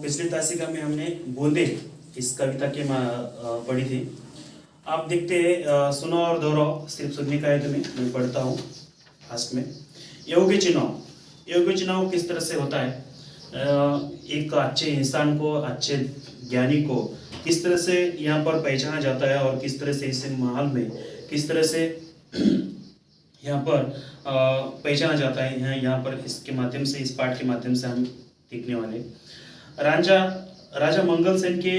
पिछली तासिका में हमने बूंदे इस कविता के पढ़ी थी। आप देखते हैं, सुनो और दोहराओ, सिर्फ सुनने का है तुम्हें, मैं पढ़ता हूँ फास्ट में। योग्य चुनाव किस तरह से होता है? एक अच्छे इंसान को, अच्छे ज्ञानी को किस तरह से यहाँ पर पहचाना जाता है और किस तरह से इस माहौल में किस तरह से यहाँ पर पहचाना जाता है। यहाँ पर इसके माध्यम से, इस पाठ के माध्यम से हम देखने वाले। राजा मंगल सेन के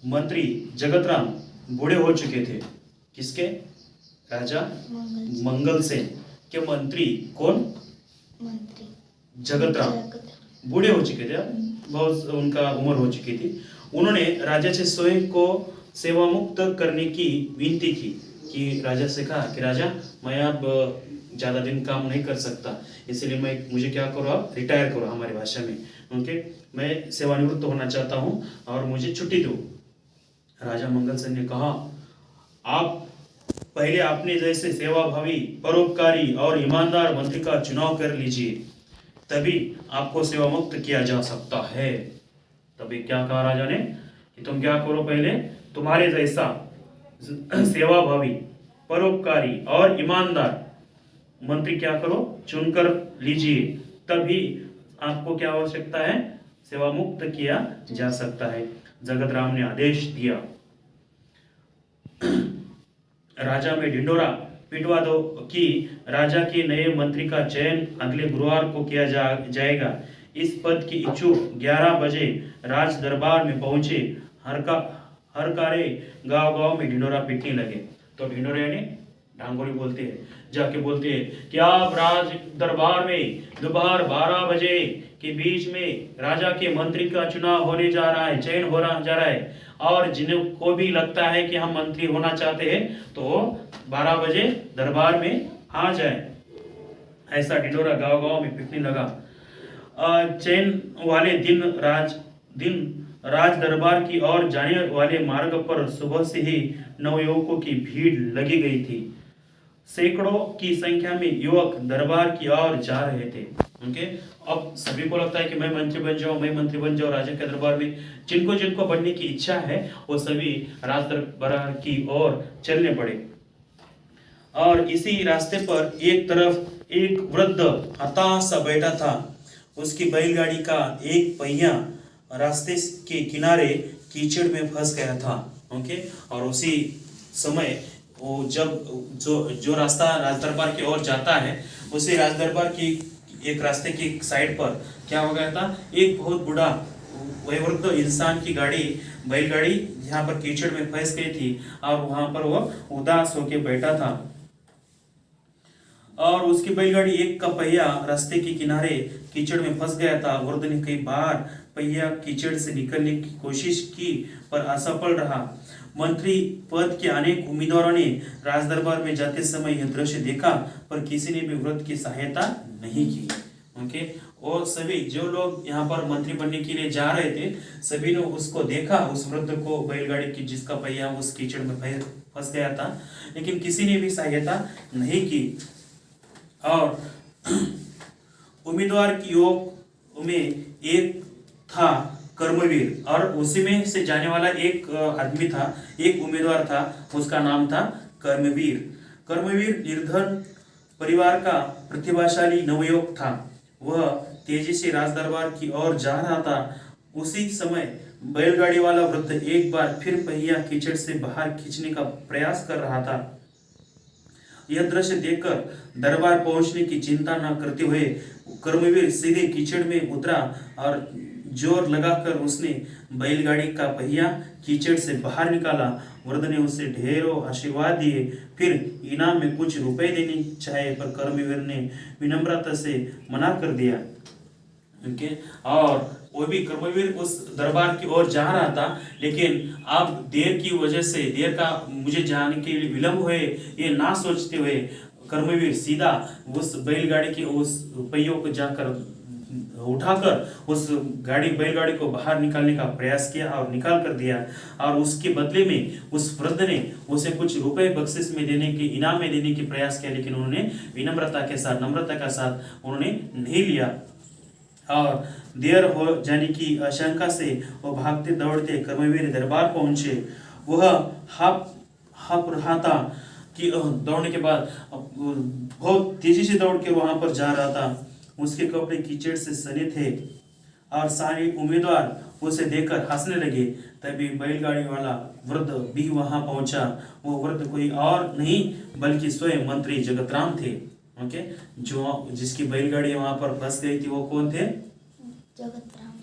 मंत्री जगत राम बूढ़े हो चुके थे। किसके? राजा मंगल सेन के मंत्री कौन? जगत राम बूढ़े हो चुके थे, बहुत उनका उम्र हो चुकी थी। उन्होंने राजा से स्वयं को सेवा मुक्त करने की विनती की कि राजा से कहा कि राजा, मैं अब ज़्यादा दिन काम नहीं कर सकता, इसलिए मुझे क्या करो, आप रिटायर करो हमारी भाषा में। ओके, मैं सेवानिवृत्त होना चाहता हूँ और मुझे छुट्टी दो। राजा मंगल सेन ने कहा, आप पहले अपने जैसे सेवाभावी, परोपकारी और ईमानदार मंत्री का चुनाव कर लीजिए, तभी आपको सेवा मुक्त किया जा सकता है। तभी क्या कहा राजा ने कि तुम क्या करो, पहले तुम्हारे जैसा सेवाभावी, परोपकारी और ईमानदार मंत्री क्या करो, चुनकर लीजिए, तभी आपको क्या हो सकता है, सेवा मुक्त किया जा सकता है। जगत राम ने आदेश दिया, राजा में ढिंडोरा पिटवा दो कि राजा के नए मंत्री का चयन अगले गुरुवार को किया जाएगा। इस पद के इच्छुक 11 बजे राज दरबार में पहुंचे। हर कारे गांव में ढिंडोरा पीटने लगे। तो ढिंडोरा यानी डांगोरी बोलते हैं, जाके बोलते हैं कि आप राज दरबार में दोपहर 12 बजे के बीच में राजा के मंत्री का चुनाव होने जा रहा है, चयन हो रहा जा रहा है, और जिनको भी लगता है कि हम मंत्री होना चाहते हैं तो 12 बजे दरबार में आ जाए। ऐसा ढिंडोरा गांव में पीटने लगा। चयन वाले दिन राज दरबार की ओर जाने वाले मार्ग पर सुबह से ही नवयुवकों की भीड़ लगी गई थी। सैकड़ों की संख्या में युवक दरबार की ओर जा रहे थे। उनके अब सभी को लगता है कि मैं मंत्री बन जाऊं राजा के दरबार में। जिनको बनने की इच्छा है वो सभी राज दरबार की ओर चलने पड़े। और इसी रास्ते पर एक तरफ एक वृद्ध हताश सा बैठा था। उसकी बैलगाड़ी का एक पहिया रास्ते के किनारे कीचड़ में फंस गया था। ओके, और उसी समय वो जब जो रास्ता राज दरबार की ओर जाता है, उसी राज दरबार की एक रास्ते की साइड पर क्या हो गया था, एक बहुत बूढ़ा वयोवृद्ध इंसान की बैलगाड़ी यहाँ पर कीचड़ में फंस गई थी और वहां पर वो उदास होकर बैठा था। और उसकी बैलगाड़ी एक का पहिया रास्ते के किनारे कीचड़ में फंस गया था। वृद्ध ने कई बार पहिया कीचड़ से निकलने की कोशिश की पर असफल रहा। मंत्री पद के अनेक उम्मीदवारों ने राज दरबार में जाते समय यह दृश्य देखा, पर किसी ने भी वृद्ध की सहायता नहीं की। ओके, और सभी जो लोग यहाँ पर मंत्री बनने के लिए जा रहे थे, सभी ने उसको देखा, उस वृद्ध को, बैलगाड़ी की जिसका पहिया उस कीचड़ में फंस गया था, लेकिन किसी ने भी सहायता नहीं की। और उम्मीदवार की योग में एक था कर्मवीर, और उसी में से जाने वाला एक आदमी था, एक उम्मीदवार था, उसका नाम था कर्मवीर। कर्मवीर निर्धन परिवार का प्रतिभाशाली नवयुवक था। वह तेजी से राज दरबार की ओर जा रहा था। उसी समय बैलगाड़ी वाला वृद्ध एक बार फिर पहिया कीचड़ से बाहर खींचने का प्रयास कर रहा था। यह दृश्य देखकर दरबार पहुंचने की चिंता न करते हुए कर्मवीर सीधे कीचड़ में उतरा और जोर लगाकर उसने बैलगाड़ी का पहिया कीचड़ से बाहर निकाला। वृद्ध ने उसे ढेरों आशीर्वाद दिए, फिर इनाम में कुछ रुपए देने चाहे, पर कर्मवीर ने विनम्रता से मना कर दिया। ओके, और वो भी कर्मवीर उस दरबार की ओर जा रहा था, लेकिन अब देर की वजह से, देर का मुझे जाने के लिए विलंब हुए ये ना सोचते हुए कर्मवीर सीधा उस बैलगाड़ी के उस पहियों को जाकर उठाकर उस बैलगाड़ी को बाहर निकालने का प्रयास किया और निकाल कर दिया। और उसके बदले में उस वृद्ध ने उसे कुछ रुपए बख्शिश में देने के, इनाम में देने की प्रयास किया, लेकिन उन्होंने विनम्रता के साथ, नम्रता के साथ उन्होंने नहीं लिया। और देर हो जाने की आशंका से वो भागते दौड़ते कर्मवीर दरबार पहुंचे। वह हाप रहा था कि दौड़ने के बाद बहुत तेजी से दौड़ के वहां पर जा रहा था। उसके कपड़े कीचड़ से सने थे और सारे उम्मीदवार उसे देखकर हंसने लगे। तभी बैलगाड़ी वाला वृद्ध भी वहां पहुंचा। वो वृद्ध कोई और नहीं बल्कि स्वयं मंत्री जगतराम थे। ओके, जो जिसकी बैलगाड़ी वहां पर फंस गई थी वो कौन थे?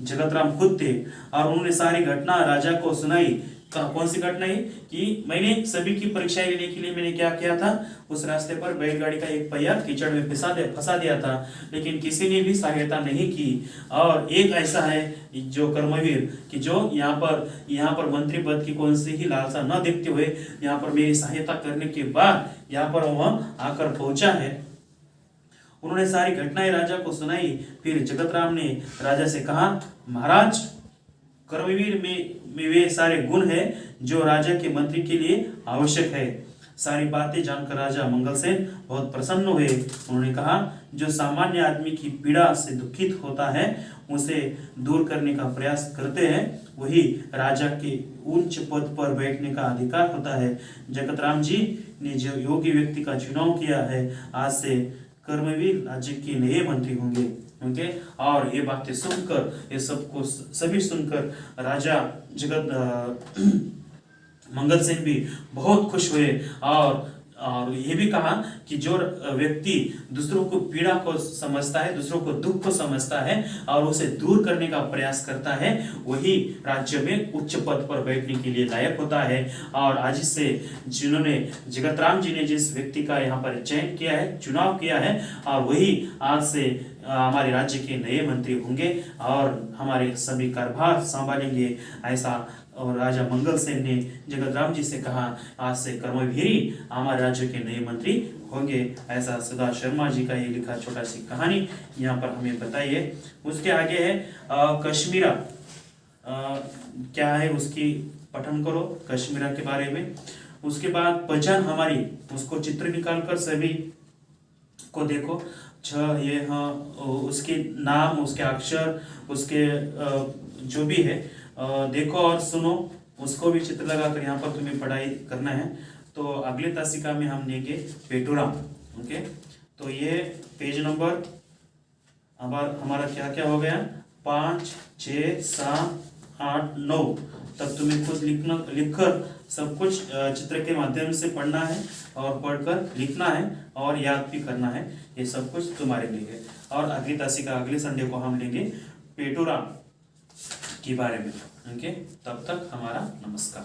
जगतराम खुद थे। और उन्होंने सारी घटना राजा को सुनाई। कौन सी घटना है कि मैंने सभी की परीक्षाएं लेने के लिए मैंने क्या किया था, उस रास्ते पर बैलगाड़ी का एक पहिया कीचड़ में फंसा दिया था, लेकिन किसी ने भी सहायता नहीं की। और एक ऐसा है जो कर्मवीर कि जो यहाँ पर मंत्री पद की कौन सी ही लालसा न देखते हुए यहाँ पर मेरी सहायता करने के बाद यहाँ पर वह आकर पहुंचा है। उन्होंने सारी घटनाएं राजा को सुनाई। फिर जगतराम ने राजा से कहा, महाराज, कर्मवीर में वे सारे गुण हैं जो राजा के मंत्री के लिए आवश्यक है। सारी बातें जानकर राजा मंगलसेन बहुत प्रसन्न हुए। उन्होंने कहा, जो सामान्य आदमी की पीड़ा से दुखित होता है उसे दूर करने का प्रयास करते हैं, वही राजा के उच्च पद पर बैठने का अधिकार होता है। जगतराम जी ने जो योग्य व्यक्ति का चुनाव किया है, आज से कर्मवीर राज्य के नए मंत्री होंगे। ओके, और ये बातें सुनकर, ये सबको सभी सुनकर राजा मंगलसेन भी बहुत खुश हुए। और ये भी कहा कि जो व्यक्ति दूसरों को पीड़ा को समझता है, दूसरों को दुख को समझता है और उसे दूर करने का प्रयास करता है, वही राज्य में उच्च पद पर बैठने के लिए लायक होता है। और आज से जिन्होंने जगतराम जी ने जिस व्यक्ति का यहाँ पर चयन किया है, चुनाव किया है, और वही आज से हमारे राज्य के नए मंत्री होंगे और हमारे सभी कारभार संभालेंगे, ऐसा और राजा मंगलसेन ने जगतराम जी से कहा। आज से कर्मवीर ही हमारे राज्य के नए मंत्री होंगे, ऐसा सुधा शर्मा जी का ये लिखा छोटा सी कहानी यहाँ पर हमें बताइए। उसके आगे है कश्मीरा। क्या है उसकी पठन करो, कश्मीरा के बारे में। उसके बाद पहचान हमारी, उसको चित्र निकाल कर सभी को देखो। ये हाँ, उसके नाम, उसके अक्षर, उसके जो भी है देखो और सुनो, उसको भी चित्र लगाकर यहाँ पर तुम्हें पढ़ाई करना है। तो अगले तासिका में हम लेंगे पेटुरा। ओके, तो ये पेज नंबर हमारा क्या क्या हो गया, 5, 6, 7, 8, 9 तब तुम्हें खुद लिखकर सब कुछ चित्र के माध्यम से पढ़ना है और पढ़कर लिखना है और याद भी करना है। ये सब कुछ तुम्हारे लिए है। और अगली तासिका अगले संडे को हम लेंगे पेटुरा के बारे में। ओके, तब तक हमारा नमस्कार।